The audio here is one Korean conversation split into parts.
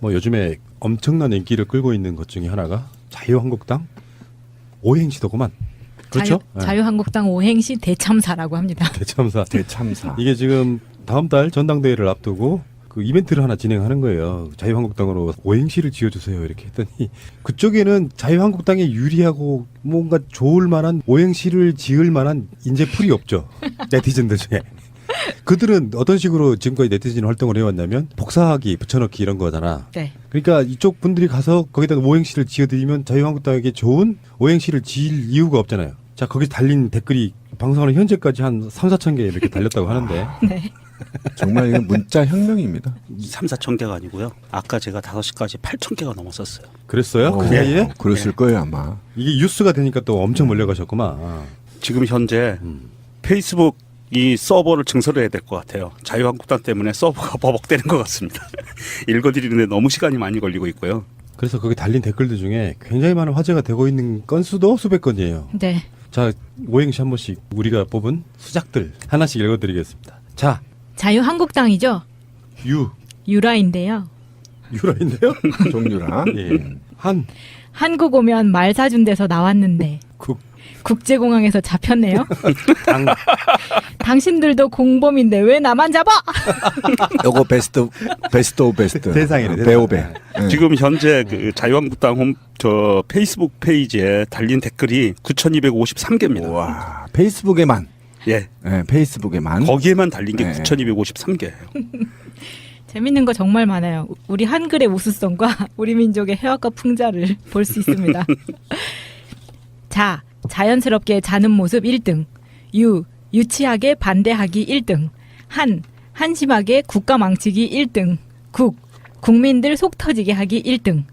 뭐 요즘에 엄청난 인기를 끌고 있는 것 중에 하나가 자유한국당 오행시더구만. 그렇죠? 자유한국당 오행시 대참사라고 합니다. 대참사. 대참사. 이게 지금 다음 달 전당대회를 앞두고 그 이벤트를 하나 진행하는 거예요. 자유한국당으로 오행시를 지어주세요. 이렇게 했더니 그쪽에는 자유한국당에 유리하고 뭔가 좋을 만한 오행시를 지을 만한 인재풀이 없죠. 네티즌들 중에. 그들은 어떤 식으로 지금까지 네티즌 활동을 해왔냐면 복사하기, 붙여넣기 이런 거잖아. 네. 그러니까 이쪽 분들이 가서 거기다 오행시를 지어드리면 자유한국당에게 좋은 오행시를 지을 이유가 없잖아요. 자, 거기 달린 댓글이 방송하는 현재까지 한 3, 4천 개 이렇게 달렸다고 하는데. 네. 정말 이건 문자 혁명입니다. 3, 4천 개가 아니고요. 아까 제가 5시까지 8천 개가 넘었었어요. 그랬어요? 그 사이에? 그랬을 거예요 아마. 이게 뉴스가 되니까 또 엄청 몰려가셨구만. 지금 현재 페이스북 이 서버를 증설해야 될 것 같아요. 자유한국당 때문에 서버가 버벅대는 것 같습니다. 읽어드리는데 너무 시간이 많이 걸리고 있고요. 그래서 거기 달린 댓글들 중에 굉장히 많은 화제가 되고 있는 건수도 수백 건이에요. 네. 자, 오행시 한 번씩 우리가 뽑은 수작들 하나씩 읽어드리겠습니다. 자, 자유한국당이죠. 유라인데요. 유라인데요? 종류라. 예. 한국 오면 말 사준 데서 나왔는데 국제공항에서 잡혔네요. 당신들도 공범인데 왜 나만 잡아? 요거 베스트 오브 베스트. 대상이네. 배우배. 지금 현재 그 자유한국당 저 페이스북 페이지에 달린 댓글이 9,253개입니다. 와 페이스북에만. 예. 네, 페이스북에만. 거기에만 달린 게 네. 9,253개예요. 재밌는 거 정말 많아요. 우리 한글의 우수성과 우리 민족의 해학과 풍자를 볼 수 있습니다. 자, 자연스럽게 자는 모습 1등. 유치하게 반대하기 1등. 한심하게 국가 망치기 1등. 국민들 속 터지게 하기 1등.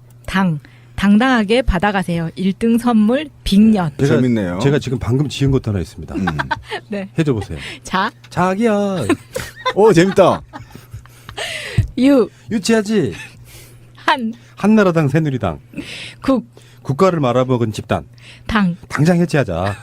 당당하게 받아가세요. 1등 선물 빅년. 재밌네요. 제가 지금 방금 지은 것도 하나 있습니다. 네. 해줘 보세요. 자기야. 오 재밌다. 유치하지. 한나라당 새누리당. 국가를 말아먹은 집단. 당장 해체하자.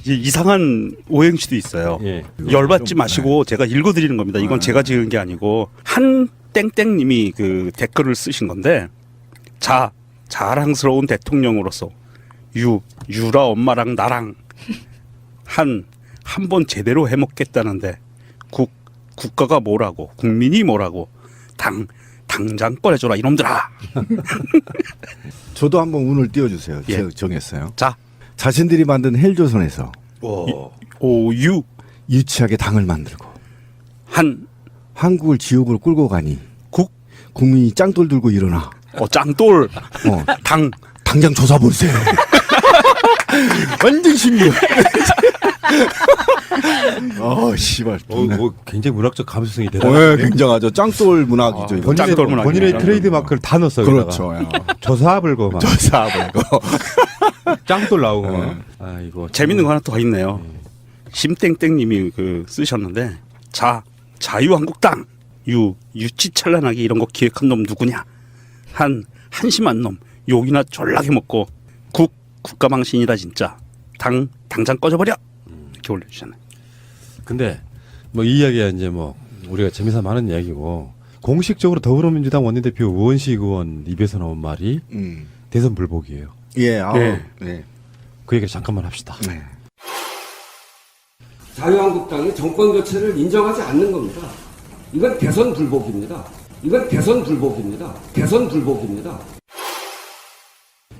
이상한 오행시도 있어요. 예. 열받지 마시고 제가 읽어드리는 겁니다. 이건 제가 지은 게 아니고 한 땡땡님이 그 댓글을 쓰신 건데 자랑스러운 대통령으로서 유라 엄마랑 나랑 한 번 제대로 해먹겠다는데 국가가 뭐라고 국민이 뭐라고 당장 꺼내줘라 이놈들아. 저도 한번 운을 띄워주세요. 예. 제가 정했어요. 자, 자신들이 만든 헬조선에서 유치하게 당을 만들고 한국을 지옥으로 끌고 가니 국민이 짱돌 들고 일어나. 짱돌. 당장 조사보세요. 완전 신기해. 씨발. 굉장히 문학적 감수성이 네, 대단하네. 굉장하죠. 짱돌 문학이죠. 이거. 짱돌 문학이네요. 본인의 트레이드 마크를 다 넣었어. 그렇죠. 조사불고 막. 조사보고. 짱돌 나오고 막. 아이고. 재밌는 거 하나 또 있네요. 심땡땡님이 그 쓰셨는데 자유한국당 유치찬란하게 이런 거 기획한 놈 누구냐? 한심한 놈 욕이나 졸라게 먹고 국가망신이다 진짜. 당장 꺼져버려. 이렇게 올려주잖아요. 근데 뭐 이 이야기야 이제 뭐 우리가 재미삼아 하는 이야기고 공식적으로 더불어민주당 원내대표 우원식 의원 입에서 나온 말이 대선 불복이에요. 예. 네. 그 얘기를 잠깐만 합시다. 네. 자유한국당이 정권 교체를 인정하지 않는 겁니다. 이건 대선 불복입니다.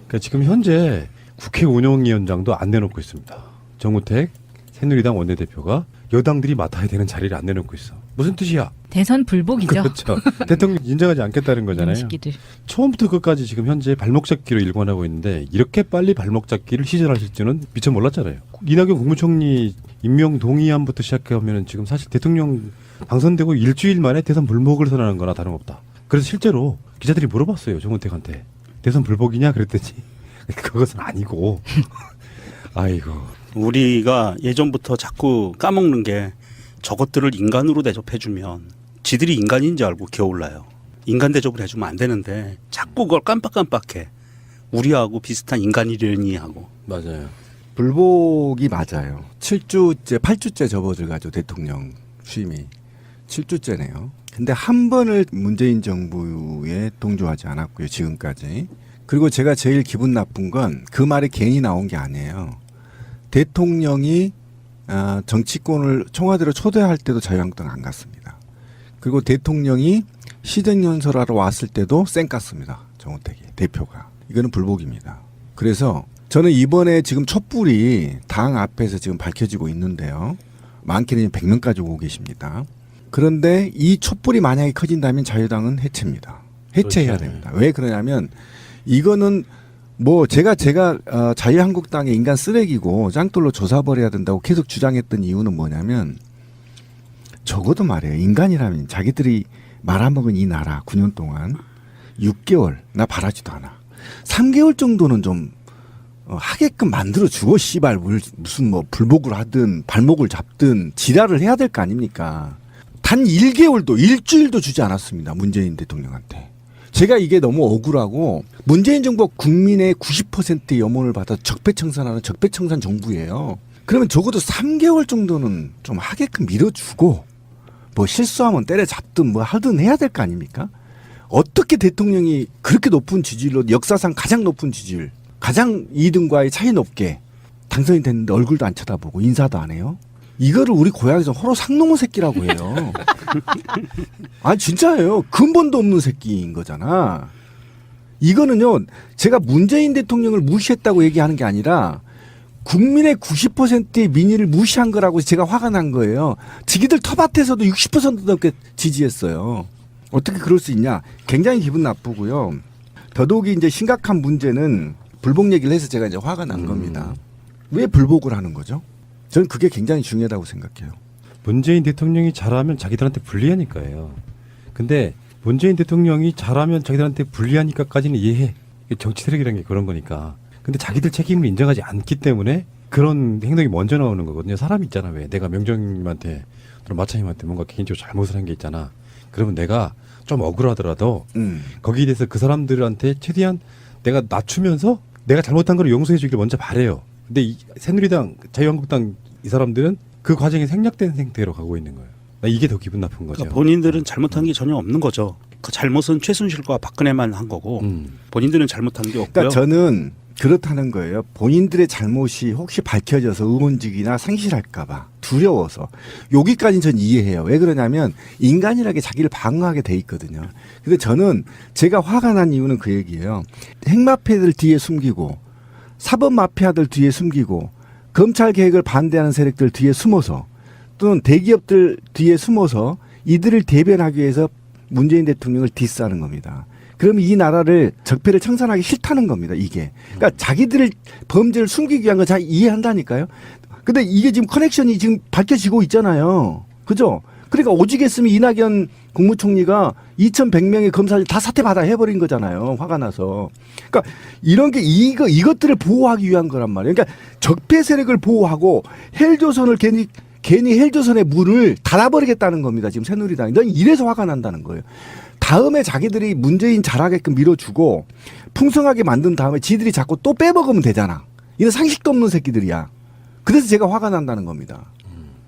그러니까 지금 현재 국회 운영위원장도 안 내놓고 있습니다. 정우택 새누리당 원내대표가 여당들이 맡아야 되는 자리를 안 내놓고 있어. 무슨 뜻이야? 대선 불복이죠. 그렇죠. 대통령 인정하지 않겠다는 거잖아요. 시기들. 처음부터 끝까지 지금 현재 발목 잡기로 일관하고 있는데 이렇게 빨리 발목 잡기를 시전하실 줄은 미처 몰랐잖아요. 이낙연 국무총리 임명 동의안부터 시작하면 지금 사실 대통령 당선되고 일주일 만에 대선 불복을 선언한 거나 다름없다. 그래서 실제로 기자들이 물어봤어요. 정우택한테. 대선 불복이냐 그랬더니 그것은 아니고. 아이고. 우리가 예전부터 자꾸 까먹는 게 저것들을 인간으로 대접해주면 지들이 인간인지 알고 기어올라요. 인간 대접을 해주면 안 되는데 자꾸 그걸 깜빡깜빡해. 우리하고 비슷한 인간이려니 하고. 맞아요. 불복이 맞아요. 7주째, 8주째 접어들가지고 대통령 취임이 7주째네요. 근데 한 번을 문재인 정부에 동조하지 않았고요, 지금까지. 그리고 제가 제일 기분 나쁜 건 그 말이 괜히 나온 게 아니에요. 대통령이 정치권을 청와대로 초대할 때도 자유한국당 안 갔습니다. 그리고 대통령이 시정연설하러 왔을 때도 쌩 깠습니다. 정우택이 대표가. 이거는 불복입니다. 그래서 저는 이번에 지금 촛불이 당 앞에서 지금 밝혀지고 있는데요. 많게는 100명까지 오고 계십니다. 그런데 이 촛불이 만약에 커진다면 자유당은 해체입니다. 해체해야 그렇죠. 됩니다. 왜 그러냐면 이거는 뭐 제가 자유한국당의 인간 쓰레기고 짱돌로 조사버려야 된다고 계속 주장했던 이유는 뭐냐면 적어도 말이에요. 인간이라면 자기들이 말아먹은 이 나라 9년 동안 6개월 나 바라지도 않아. 3개월 정도는 좀 하게끔 만들어주고 씨발 무슨 뭐 불복을 하든 발목을 잡든 지랄을 해야 될 거 아닙니까. 단 1개월도 일주일도 주지 않았습니다. 문재인 대통령한테. 제가 이게 너무 억울하고 문재인 정부가 국민의 90%의 염원을 받아 적폐청산하는 적폐청산 정부예요. 그러면 적어도 3개월 정도는 좀 하게끔 밀어주고 뭐 실수하면 때려잡든 뭐 하든 해야 될 거 아닙니까? 어떻게 대통령이 그렇게 높은 지지율로 역사상 가장 높은 지지율 가장 2등과의 차이 높게 당선이 됐는데 얼굴도 안 쳐다보고 인사도 안 해요? 이거를 우리 고향에서 호로 상놈의 새끼라고 해요. 아니 진짜예요. 근본도 없는 새끼인 거잖아. 이거는요. 제가 문재인 대통령을 무시했다고 얘기하는 게 아니라 국민의 90%의 민의를 무시한 거라고 제가 화가 난 거예요. 지기들 텃밭에서도 60% 넘게 지지했어요. 어떻게 그럴 수 있냐. 굉장히 기분 나쁘고요. 더더욱이 이제 심각한 문제는 불복 얘기를 해서 제가 이제 화가 난 겁니다. 왜 불복을 하는 거죠? 저는 그게 굉장히 중요하다고 생각해요. 문재인 대통령이 잘하면 자기들한테 불리하니까요. 근데 문재인 대통령이 잘하면 자기들한테 불리하니까까지는 이해해. 이게 정치 세력이라는 게 그런 거니까. 근데 자기들 책임을 인정하지 않기 때문에 그런 행동이 먼저 나오는 거거든요. 사람 있잖아. 왜 내가 명정님한테 또는 마차님한테 뭔가 개인적으로 잘못을 한 게 있잖아. 그러면 내가 좀 억울하더라도 거기에 대해서 그 사람들한테 최대한 내가 낮추면서 내가 잘못한 걸 용서해 주기를 먼저 바래요. 근데 이 새누리당, 자유한국당 이 사람들은 그 과정이 생략된 상태로 가고 있는 거예요. 나 이게 더 기분 나쁜 거죠. 그러니까 본인들은 잘못한 게 전혀 없는 거죠. 그 잘못은 최순실과 박근혜만 한 거고 본인들은 잘못한 게 없고요. 그러니까 저는 그렇다는 거예요. 본인들의 잘못이 혹시 밝혀져서 의원직이나 상실할까 봐 두려워서. 여기까지는 전 이해해요. 왜 그러냐면 인간이라는 게 자기를 방어하게 돼 있거든요. 근데 저는 제가 화가 난 이유는 그 얘기예요. 핵마피아들 뒤에 숨기고 사법마피아들 뒤에 숨기고 검찰 개혁을 반대하는 세력들 뒤에 숨어서 또는 대기업들 뒤에 숨어서 이들을 대변하기 위해서 문재인 대통령을 디스하는 겁니다. 그럼 이 나라를 적폐를 청산하기 싫다는 겁니다. 이게. 그러니까 자기들을 범죄를 숨기기 위한 거 잘 이해한다니까요. 근데 이게 지금 커넥션이 지금 밝혀지고 있잖아요. 그죠? 그러니까 오죽했으면 이낙연 국무총리가 2,100명의 검사를 다 사퇴받아 해버린 거잖아요. 화가 나서. 그러니까 이런 게 이것들을 보호하기 위한 거란 말이에요. 그러니까 적폐 세력을 보호하고 헬조선을 괜히 헬조선의 문을 닫아버리겠다는 겁니다. 지금 새누리당이. 넌 이래서 화가 난다는 거예요. 다음에 자기들이 문재인 잘하게끔 밀어주고 풍성하게 만든 다음에 지들이 자꾸 또 빼먹으면 되잖아. 이런 상식도 없는 새끼들이야. 그래서 제가 화가 난다는 겁니다.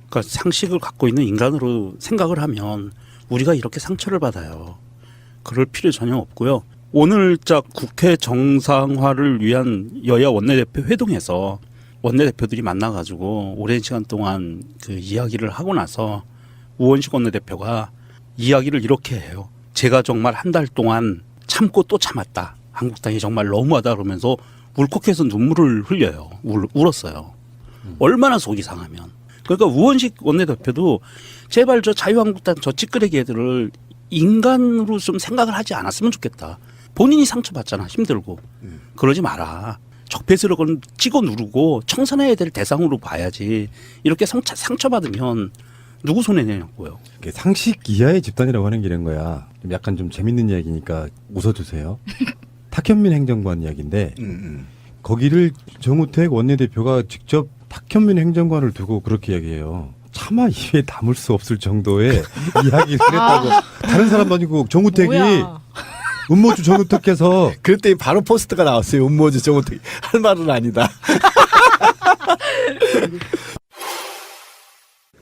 그러니까 상식을 갖고 있는 인간으로 생각을 하면 우리가 이렇게 상처를 받아요. 그럴 필요 전혀 없고요. 오늘자 국회 정상화를 위한 여야 원내대표 회동에서 원내대표들이 만나가지고 오랜 시간 동안 그 이야기를 하고 나서 우원식 원내대표가 이야기를 이렇게 해요. 제가 정말 한 달 동안 참고 또 참았다. 한국당이 정말 너무하다 그러면서 울컥해서 눈물을 흘려요. 울었어요. 얼마나 속이 상하면. 그러니까 우원식 원내대표도 제발 저 자유한국당 저 찌끄레기 애들을 인간으로 좀 생각을 하지 않았으면 좋겠다. 본인이 상처받잖아. 힘들고. 그러지 마라. 적폐세력을 찍어 누르고 청산해야 될 대상으로 봐야지. 이렇게 상처받으면 누구 손해 내냐고요. 상식 이하의 집단이라고 하는 게 이런 거야. 좀 약간 좀 재밌는 이야기니까 웃어주세요. 탁현민 행정관 이야기인데 거기를 정우택 원내대표가 직접 탁현민 행정관을 두고 그렇게 이야기해요. 차마 입에 담을 수 없을 정도의 이야기를 했다고. 다른 사람도 아니고 정우택이 뭐야. 음모주 정우택께서 그랬더니 바로 포스트가 나왔어요. 음모주 정우택. 할 말은 아니다.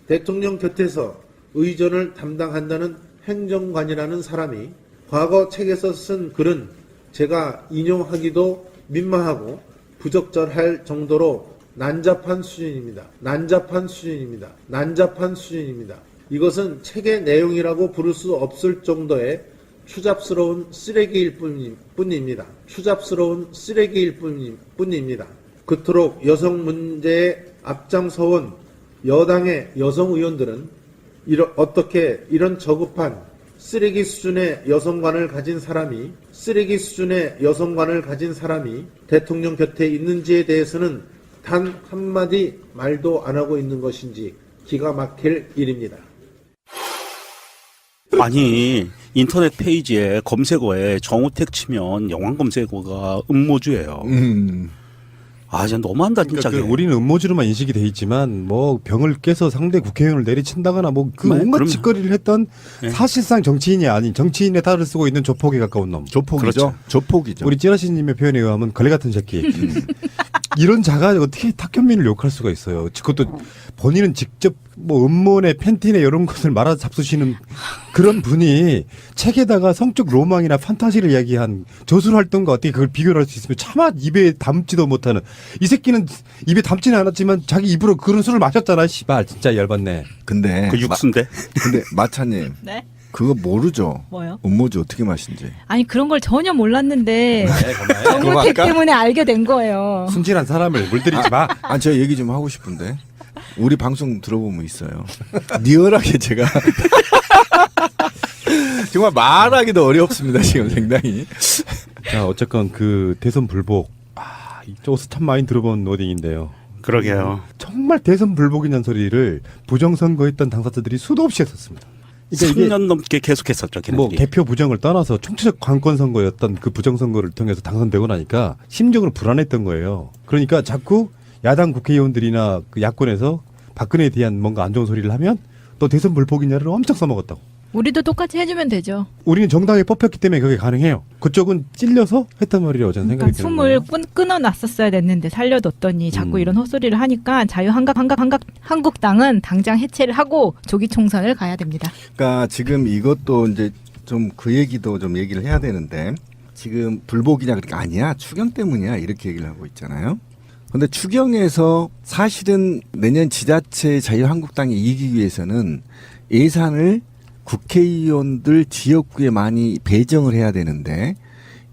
대통령 곁에서 의전을 담당한다는 행정관이라는 사람이 과거 책에서 쓴 글은 제가 인용하기도 민망하고 부적절할 정도로 난잡한 수준입니다. 난잡한 수준입니다. 난잡한 수준입니다. 이것은 책의 내용이라고 부를 수 없을 정도의 추잡스러운 쓰레기일 뿐입니다. 추잡스러운 쓰레기일 뿐입니다. 그토록 여성 문제에 앞장서온 여당의 여성 의원들은 어떻게 이런 저급한 쓰레기 수준의 여성관을 가진 사람이 대통령 곁에 있는지에 대해서는 단 한마디 말도 안 하고 있는 것인지 기가 막힐 일입니다. 아니 인터넷 페이지에 검색어에 정우택 치면 영화 검색어가 음모주예요. 아 진짜 너무한다 진짜. 그러니까 우리는 음모주로만 인식이 돼 있지만 뭐 병을 깨서 상대 국회의원을 내리친다거나 뭐 그 네, 온갖 그럼요. 짓거리를 했던 네. 사실상 정치인이 아닌 정치인의 탈을 쓰고 있는 조폭에 가까운 놈. 조폭이죠. 그렇죠. 조폭이죠. 우리 찌라시님의 표현에 의하면 걸레 같은 새끼. 이런 자가 어떻게 탁현민을 욕할 수가 있어요. 그것도 본인은 직접 뭐 음모네 팬티네 이런 것을 말아 잡수시는 그런 분이 책에다가 성적 로망이나 판타지를 이야기한 저술 활동과 어떻게 그걸 비교를 할 수 있으면 차마 입에 담지도 못하는 이 새끼는 입에 담지는 않았지만 자기 입으로 그런 술을 마셨잖아. 씨발 진짜 열받네. 근데 그 육수인데. 근데 마차님 네? 그거 모르죠. 뭐요? 음모주 어떻게 마신지. 아니 그런 걸 전혀 몰랐는데 그만해. 정우택 그만할까? 때문에 알게 된 거예요. 순진한 사람을 물들이지 마. 아, 제가 얘기 좀 하고 싶은데. 우리 방송 들어보면 있어요. 리얼하게 제가 정말 말하기도 어렵습니다. 지금 상당히. 자 어쨌건 그 대선 불복 이쪽에서 참 많이 들어본 워딩인데요. 그러게요. 정말 대선 불복이냐는 소리를 부정선거했던 당사자들이 수도 없이 했었습니다. 그러니까 이게 3년 넘게 계속했었죠. 걔네들이. 뭐 개표 부정을 떠나서 총체적 관권 선거였던 그 부정 선거를 통해서 당선되고 나니까 심적으로 불안했던 거예요. 그러니까 자꾸 야당 국회의원들이나 그 야권에서 박근혜에 대한 뭔가 안 좋은 소리를 하면 또 대선 불복이냐를 엄청 써먹었다고. 우리도 똑같이 해주면 되죠. 우리는 정당에 뽑혔기 때문에 그게 가능해요. 그쪽은 찔려서 했단 말이라고 저는 생각이 그러니까 드는 숨을 거예요. 끊어놨었어야 됐는데 살려뒀더니 자꾸 음. 이런 헛소리를 하니까 자유한국당은 당장 해체를 하고 조기 총선을 가야 됩니다. 그러니까 지금 이것도 이제 좀 그 얘기도 좀 얘기를 해야 되는데 지금 불복이냐 그러니까 아니야 추경 때문이야 이렇게 얘기를 하고 있잖아요. 근데 추경에서 사실은 내년 지자체 자유한국당이 이기기 위해서는 예산을 국회의원들 지역구에 많이 배정을 해야 되는데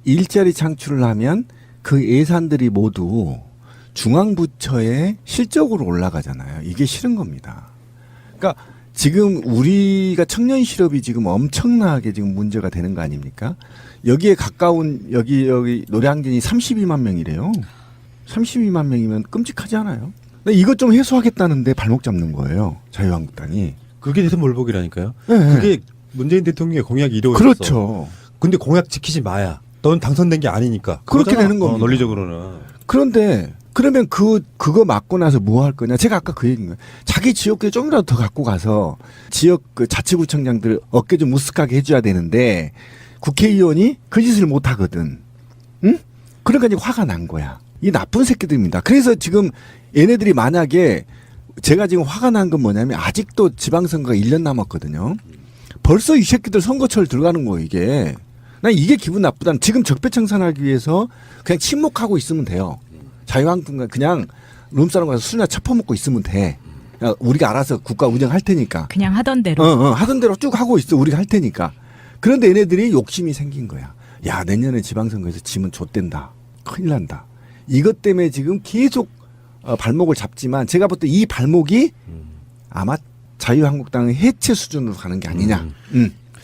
일자리 창출을 하면 그 예산들이 모두 중앙부처에 실적으로 올라가잖아요. 이게 싫은 겁니다. 그러니까 지금 우리가 청년 실업이 지금 엄청나게 지금 문제가 되는 거 아닙니까? 여기에 가까운 여기 노량진이 32만 명이래요. 32만 명이면 끔찍하지 않아요? 근데 이것 좀 해소하겠다는데 발목 잡는 거예요. 자유한국당이. 그게 대선 불복이라니까요. 네. 그게 문재인 대통령의 공약이 이루어졌어. 그렇죠. 근데 공약 지키지 마야. 넌 당선된 게 아니니까. 그렇게 그거잖아. 되는 겁니다. 논리적으로는. 그런데 그러면 그거 맞고 나서 뭐 할 거냐? 제가 아까 그 얘기인 거예요. 자기 지역구에 좀이라도 더 갖고 가서 지역 그 자치구청장들 어깨 좀 무쓱하게 해줘야 되는데 국회의원이 그 짓을 못 하거든. 응? 그러니까 이제 화가 난 거야. 이 나쁜 새끼들입니다. 그래서 지금 얘네들이 만약에 제가 지금 화가 난 건 뭐냐면 아직도 지방선거가 1년 남았거든요. 벌써 이 새끼들 선거철 들어가는 거예요, 이게. 난 이게 기분 나쁘다. 지금 적폐청산하기 위해서 그냥 침묵하고 있으면 돼요. 자유한국당 그냥 룸사롱 가서 술이나 처퍼먹고 있으면 돼. 그냥 우리가 알아서 국가 운영할 테니까. 그냥 하던 대로. 하던 대로 쭉 하고 있어. 우리가 할 테니까. 그런데 얘네들이 욕심이 생긴 거야. 야, 내년에 지방선거에서 지면 좆된다. 큰일 난다. 이것 때문에 지금 계속 발목을 잡지만 제가 볼 때 이 발목이 아마 자유한국당의 해체 수준으로 가는 게 아니냐.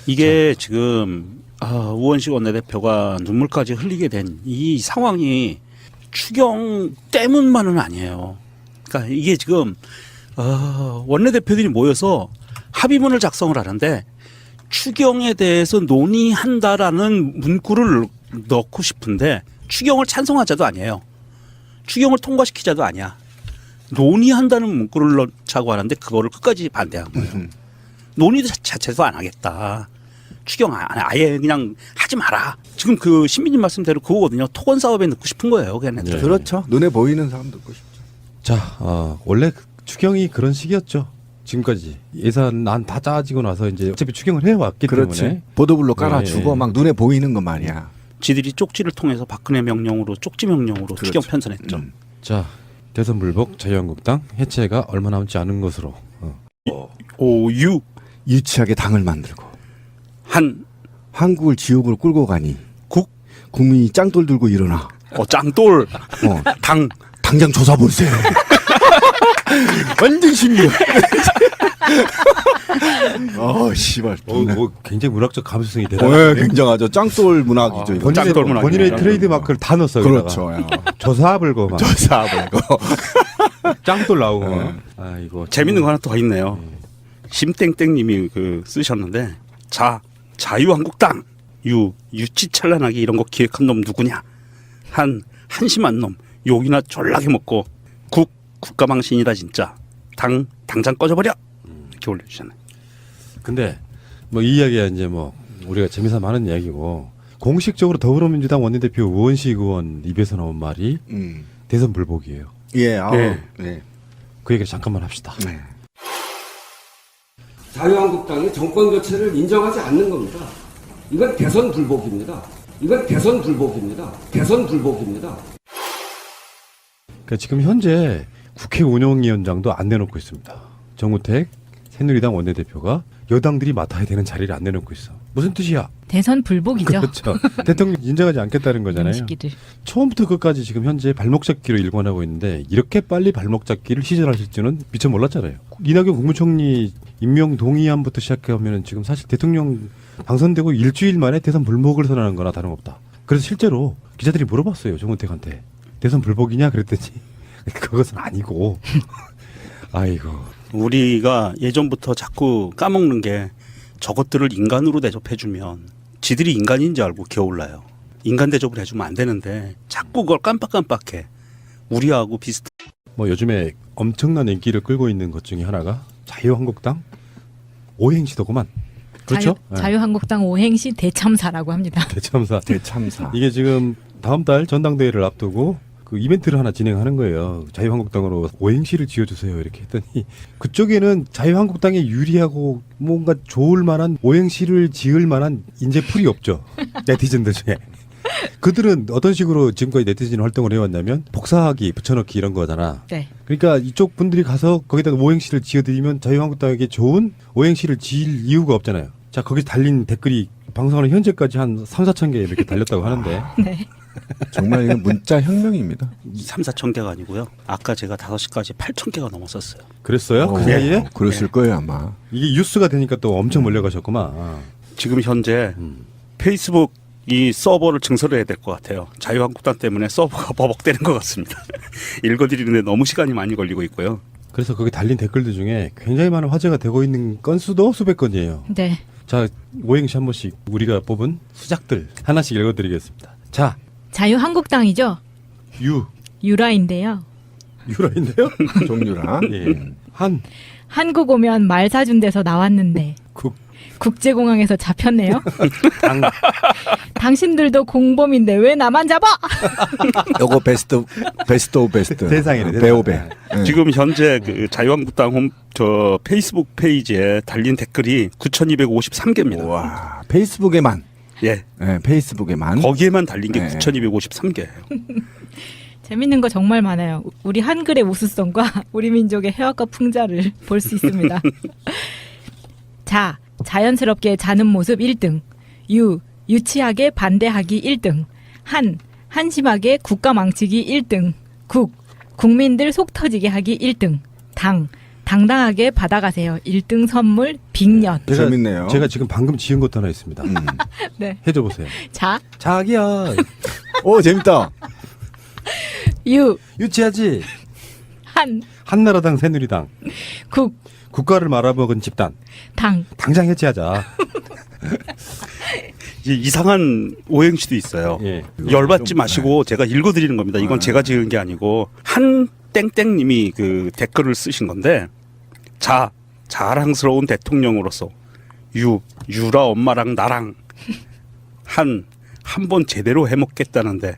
이게 지금 우원식 원내대표가 눈물까지 흘리게 된 이 상황이 추경 때문만은 아니에요. 그러니까 이게 지금 원내대표들이 모여서 합의문을 작성을 하는데 추경에 대해서 논의한다라는 문구를 넣고 싶은데 추경을 찬성하자도 아니에요. 추경을 통과시키자도 아니야. 논의한다는 문구를 넣자고 하는데 그거를 끝까지 반대한 거예요. 논의도 자체도 안 하겠다. 추경 아예 그냥 하지 마라. 지금 그 신민님 말씀대로 그거거든요. 토건 사업에 넣고 싶은 거예요. 걔네들. 그렇죠. 눈에 보이는 사람 듣고 싶죠. 자, 원래 추경이 그런 식이었죠. 지금까지 예산 난 다 짜지고 나서 이제 어차피 추경을 해왔기 그렇지. 때문에 보도블록 깔아주고 네. 막 눈에 보이는 것 말이야. 지들이 쪽지를 통해서 박근혜 명령으로 쪽지 명령으로 그렇죠. 추경 편성했죠. 자 대선 불복 자유한국당 해체가 얼마 남지 않은 것으로 오유 유치하게 당을 만들고 한 한국을 지옥으로 끌고 가니 국? 국민이 짱돌 들고 일어나. 짱돌 당 당장 조사 보세요. 완전 신기해. 씨발. 굉장히 문학적 감수성이 네, 대단한데 굉장하죠. 짱돌 문학이죠. 이거. 짱돌 문학이네. 본인의 짱돌 트레이드 마크를 다 넣었어요. 그렇죠. 조사불고 막 조사 보고. 짱돌 나오고 막. 아이고 재밌는 거 하나 더 있네요. 심땡땡님이 쓰셨는데 자유한국당 유치찬란하게 이런 거 기획한 놈 누구냐? 한심한 놈 욕이나 졸라게 먹고 국가망신이다 진짜. 당장 꺼져버려. 이렇게 올려주잖아요. 근데 뭐 이 이야기야 이제 뭐 우리가 재미삼아 하는 이야기고 공식적으로 더불어민주당 원내대표 우원식 의원 입에서 나온 말이 대선 불복이에요. 예. 네. 그 얘기를 잠깐만 합시다. 네. 자유한국당이 정권 교체를 인정하지 않는 겁니다. 이건 대선 불복입니다. 이건 대선 불복입니다. 대선 불복입니다. 그러니까 지금 현재 국회 운영위원장도 안 내놓고 있습니다. 정우택 새누리당 원내대표가 여당들이 맡아야 되는 자리를 안 내놓고 있어. 무슨 뜻이야? 대선 불복이죠. 그렇죠. 대통령 인정하지 않겠다는 거잖아요. 시기들. 처음부터 끝까지 지금 현재 발목 잡기로 일관하고 있는데 이렇게 빨리 발목 잡기를 시전하실 줄은 미처 몰랐잖아요. 이낙연 국무총리 임명 동의안부터 시작하면 지금 사실 대통령 당선되고 일주일 만에 대선 불복을 선언한 거나 다름없다. 그래서 실제로 기자들이 물어봤어요. 정우택한테. 대선 불복이냐 그랬더니 그것은 아니고. 아이고. 우리가 예전부터 자꾸 까먹는 게 저것들을 인간으로 대접해주면 지들이 인간인지 알고 기어올라요. 인간 대접을 해주면 안 되는데 자꾸 그걸 깜빡깜빡해. 우리하고 비슷해. 뭐 요즘에 엄청난 인기를 끌고 있는 것 중에 하나가 자유한국당 오행시더구만. 그렇죠? 자유한국당 오행시 대참사라고 합니다. 대참사. 대참사. 이게 지금 다음 달 전당대회를 앞두고 그 이벤트를 하나 진행하는 거예요. 자유한국당으로 오행시를 지어주세요. 이렇게 했더니 그쪽에는 자유한국당에 유리하고 뭔가 좋을 만한 오행시를 지을 만한 인재풀이 없죠. 네티즌들 중에. 그들은 어떤 식으로 지금까지 네티즌 활동을 해왔냐면 복사하기, 붙여넣기 이런 거잖아. 네. 그러니까 이쪽 분들이 가서 거기다 오행시를 지어드리면 자유한국당에게 좋은 오행시를 지을 이유가 없잖아요. 자, 거기 달린 댓글이 방송하는 현재까지 한 3, 4천 개 이렇게 달렸다고 하는데. 네. 정말 이건 문자 혁명입니다. 3, 4천 개가 아니고요. 아까 제가 5시까지 8천 개가 넘었었어요. 그랬어요? 그 사이에? 그랬을 거예요 아마. 이게 뉴스가 되니까 또 엄청 몰려가셨구만. 지금 현재 페이스북 이 서버를 증설을 해야 될 것 같아요. 자유한국당 때문에 서버가 버벅대는 것 같습니다. 읽어드리는데 너무 시간이 많이 걸리고 있고요. 그래서 거기 달린 댓글들 중에 굉장히 많은 화제가 되고 있는 건수도 수백 건이에요. 네. 자, 오행시 한 번씩 우리가 뽑은 수작들 하나씩 읽어드리겠습니다. 자, 자유한국당이죠. 유라인데요. 유라인데요? 종류랑. 예. 한국 오면 말 사준 데서 나왔는데 국제공항에서 잡혔네요. 당신들도 공범인데 왜 나만 잡아? 요거 베스트 오브 베스트. 세상이네. 배우배. 네. 지금 현재 그 자유한국당 저 페이스북 페이지에 달린 댓글이 9,253개입니다. 와 페이스북에만. 예. 네, 페이스북에만. 거기에만 달린 게 네. 9,253개예요. 재밌는 거 정말 많아요. 우리 한글의 우수성과 우리 민족의 해학과 풍자를 볼 수 있습니다. 자, 자연스럽게 자는 모습 1등. 유치하게 반대하기 1등. 한심하게 국가 망치기 1등. 국민들 속 터지게 하기 1등. 당당하게 받아가세요. 1등 선물 빅년. 재밌네요. 제가 지금 방금 지은 것도 하나 있습니다. 네. 해줘 보세요. 자기야. 오 재밌다. 유치하지. 한나라당 새누리당. 국가를 말아먹은 집단. 당장 해체하자. 이상한 오행시도 있어요. 예. 열받지 마시고 제가 읽어드리는 겁니다. 이건 제가 지은 게 아니고 한 땡땡님이 그 댓글을 쓰신 건데 자랑스러운 대통령으로서 유라 엄마랑 나랑 한 번 제대로 해먹겠다는데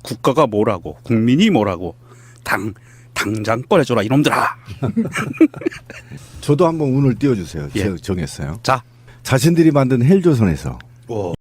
국가가 뭐라고 국민이 뭐라고 당장 꺼내줘라 이놈들아. 저도 한번 운을 띄워주세요. 예. 제가 정했어요. 자, 자신들이 만든 헬조선에서